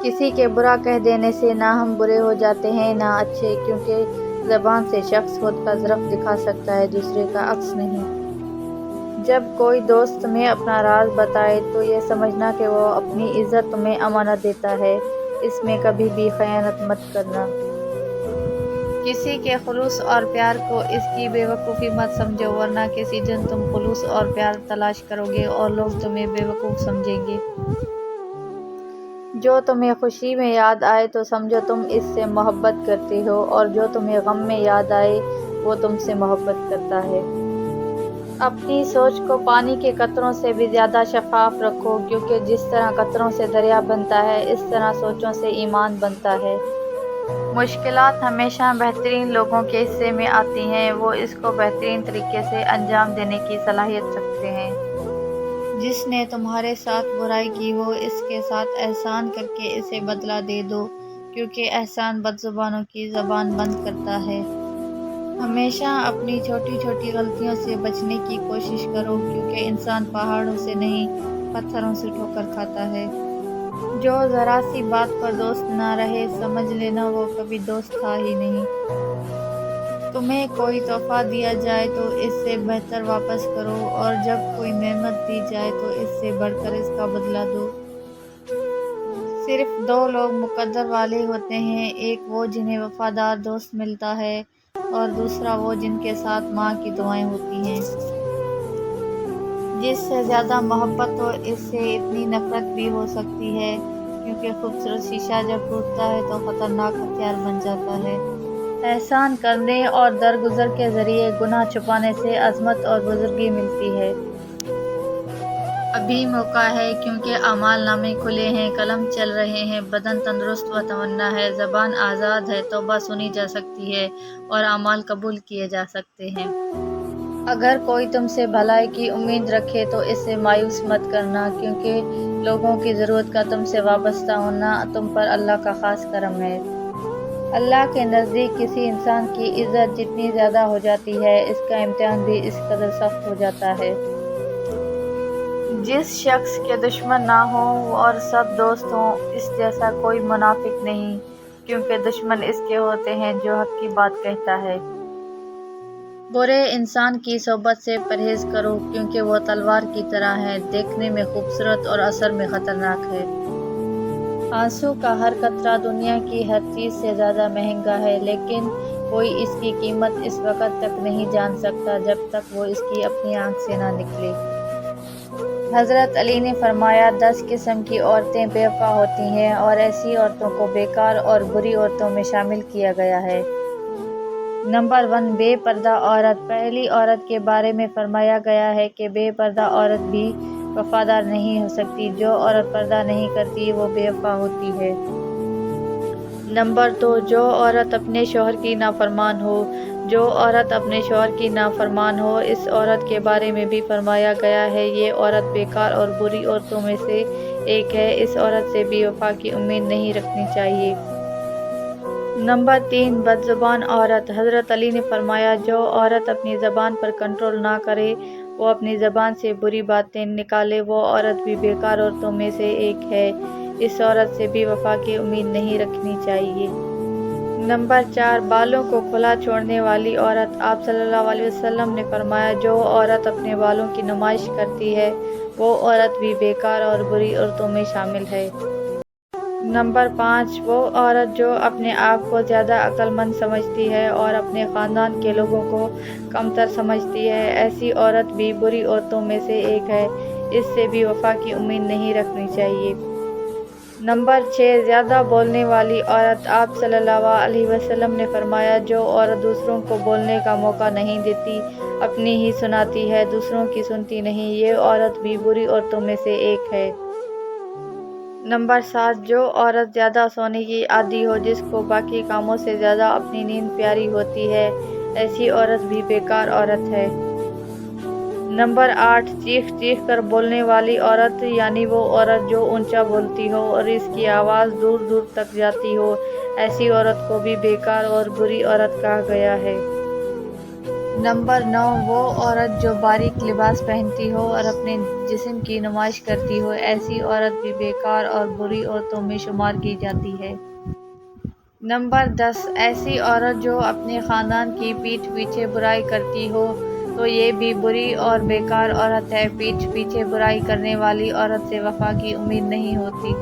کسی کے برا کہہ دینے سے نہ ہم برے ہو جاتے ہیں نہ اچھے، کیونکہ زبان سے شخص خود کا ظرف دکھا سکتا ہے، دوسرے کا عکس نہیں۔ جب کوئی دوست تمہیں اپنا راز بتائے تو یہ سمجھنا کہ وہ اپنی عزت تمہیں امانت دیتا ہے، اس میں کبھی بھی خیانت مت کرنا۔ کسی کے خلوص اور پیار کو اس کی بے وقوفی مت سمجھو، ورنہ کسی دن تم خلوص اور پیار تلاش کرو گے اور لوگ تمہیں بے وقوف سمجھیں گے۔ جو تمہیں خوشی میں یاد آئے تو سمجھو تم اس سے محبت کرتے ہو، اور جو تمہیں غم میں یاد آئے وہ تم سے محبت کرتا ہے۔ اپنی سوچ کو پانی کے قطروں سے بھی زیادہ شفاف رکھو، کیونکہ جس طرح قطروں سے دریا بنتا ہے اس طرح سوچوں سے ایمان بنتا ہے۔ مشکلات ہمیشہ بہترین لوگوں کے حصے میں آتی ہیں، وہ اس کو بہترین طریقے سے انجام دینے کی صلاحیت رکھتے ہیں۔ جس نے تمہارے ساتھ برائی کی ہو اس کے ساتھ احسان کر کے اسے بدلہ دے دو، کیونکہ احسان بد زبانوں کی زبان بند کرتا ہے۔ ہمیشہ اپنی چھوٹی چھوٹی غلطیوں سے بچنے کی کوشش کرو، کیونکہ انسان پہاڑوں سے نہیں پتھروں سے ٹھوکر کھاتا ہے۔ جو ذرا سی بات پر دوست نہ رہے سمجھ لینا وہ کبھی دوست تھا ہی نہیں۔ تمہیں کوئی تحفہ دیا جائے تو اس سے بہتر واپس کرو، اور جب کوئی نعمت دی جائے تو اس سے بڑھ کر اس کا بدلہ دو۔ صرف دو لوگ مقدر والے ہوتے ہیں، ایک وہ جنہیں وفادار دوست ملتا ہے، اور دوسرا وہ جن کے ساتھ ماں کی دعائیں ہوتی ہیں۔ جس سے زیادہ محبت ہو اس سے اتنی نفرت بھی ہو سکتی ہے، کیونکہ خوبصورت شیشہ جب ٹوٹتا ہے تو خطرناک ہتھیار بن جاتا ہے۔ احسان کرنے اور درگزر کے ذریعے گناہ چھپانے سے عظمت اور بزرگی ملتی ہے۔ ابھی موقع ہے، کیونکہ اعمال نامے کھلے ہیں، قلم چل رہے ہیں، بدن تندرست و تمنا ہے، زبان آزاد ہے، توبہ سنی جا سکتی ہے اور اعمال قبول کیے جا سکتے ہیں۔ اگر کوئی تم سے بھلائی کی امید رکھے تو اس سے مایوس مت کرنا، کیونکہ لوگوں کی ضرورت کا تم سے وابستہ ہونا تم پر اللہ کا خاص کرم ہے۔ اللہ کے نزدیک کسی انسان کی عزت جتنی زیادہ ہو جاتی ہے اس کا امتحان بھی اس قدر سخت ہو جاتا ہے۔ جس شخص کے دشمن نہ ہوں اور سب دوست ہوں اس جیسا کوئی منافق نہیں، کیونکہ دشمن اس کے ہوتے ہیں جو حق کی بات کہتا ہے۔ برے انسان کی صحبت سے پرہیز کرو، کیونکہ وہ تلوار کی طرح ہے، دیکھنے میں خوبصورت اور اثر میں خطرناک ہے۔ آنسو کا ہر قطرہ دنیا کی ہر چیز سے زیادہ مہنگا ہے، لیکن کوئی اس کی قیمت اس وقت تک نہیں جان سکتا جب تک وہ اس کی اپنی آنکھ سے نہ نکلے۔ حضرت علی نے فرمایا 10 قسم کی عورتیں بے وفا ہوتی ہیں، اور ایسی عورتوں کو بیکار اور بری عورتوں میں شامل کیا گیا ہے۔ نمبر 1، بے پردہ عورت۔ پہلی عورت کے بارے میں فرمایا گیا ہے کہ بے پردہ عورت بھی وفادار نہیں ہو سکتی، جو عورت پردہ نہیں کرتی وہ بے وفا ہوتی ہے۔ نمبر 2، جو عورت اپنے شوہر کی نافرمان ہو۔ جو عورت اپنے شوہر کی نافرمان ہو اس عورت کے بارے میں بھی فرمایا گیا ہے یہ عورت بیکار اور بری عورتوں میں سے ایک ہے، اس عورت سے بھی وفا کی امید نہیں رکھنی چاہیے۔ نمبر 3، بد زبان عورت۔ حضرت علی نے فرمایا جو عورت اپنی زبان پر کنٹرول نہ کرے، وہ اپنی زبان سے بری باتیں نکالے، وہ عورت بھی بیکار عورتوں میں سے ایک ہے، اس عورت سے بھی وفا کی امید نہیں رکھنی چاہیے۔ نمبر 4، بالوں کو کھلا چھوڑنے والی عورت۔ آپ صلی اللہ علیہ وسلم نے فرمایا جو عورت اپنے بالوں کی نمائش کرتی ہے وہ عورت بھی بیکار اور بری عورتوں میں شامل ہے۔ نمبر 5، وہ عورت جو اپنے آپ کو زیادہ عقل مند سمجھتی ہے اور اپنے خاندان کے لوگوں کو کمتر سمجھتی ہے، ایسی عورت بھی بری عورتوں میں سے ایک ہے، اس سے بھی وفا کی امید نہیں رکھنی چاہیے۔ نمبر 6، زیادہ بولنے والی عورت۔ آپ صلی اللہ علیہ وسلم نے فرمایا جو عورت دوسروں کو بولنے کا موقع نہیں دیتی، اپنی ہی سناتی ہے، دوسروں کی سنتی نہیں، یہ عورت بھی بری عورتوں میں سے ایک ہے۔ نمبر 7، جو عورت زیادہ سونے کی عادی ہو، جس کو باقی کاموں سے زیادہ اپنی نیند پیاری ہوتی ہے، ایسی عورت بھی بیکار عورت ہے۔ نمبر 8، چیخ چیخ کر بولنے والی عورت، یعنی وہ عورت جو اونچا بولتی ہو اور اس کی آواز دور دور تک جاتی ہو، ایسی عورت کو بھی بیکار اور بری عورت کہا گیا ہے۔ نمبر 9، وہ عورت جو باریک لباس پہنتی ہو اور اپنے جسم کی نمائش کرتی ہو، ایسی عورت بھی بیکار اور بری عورتوں میں شمار کی جاتی ہے۔ نمبر 10، ایسی عورت جو اپنے خاندان کی پیٹھ پیچھے برائی کرتی ہو تو یہ بھی بری اور بیکار عورت ہے۔ پیٹھ پیچھے برائی کرنے والی عورت سے وفا کی امید نہیں ہوتی۔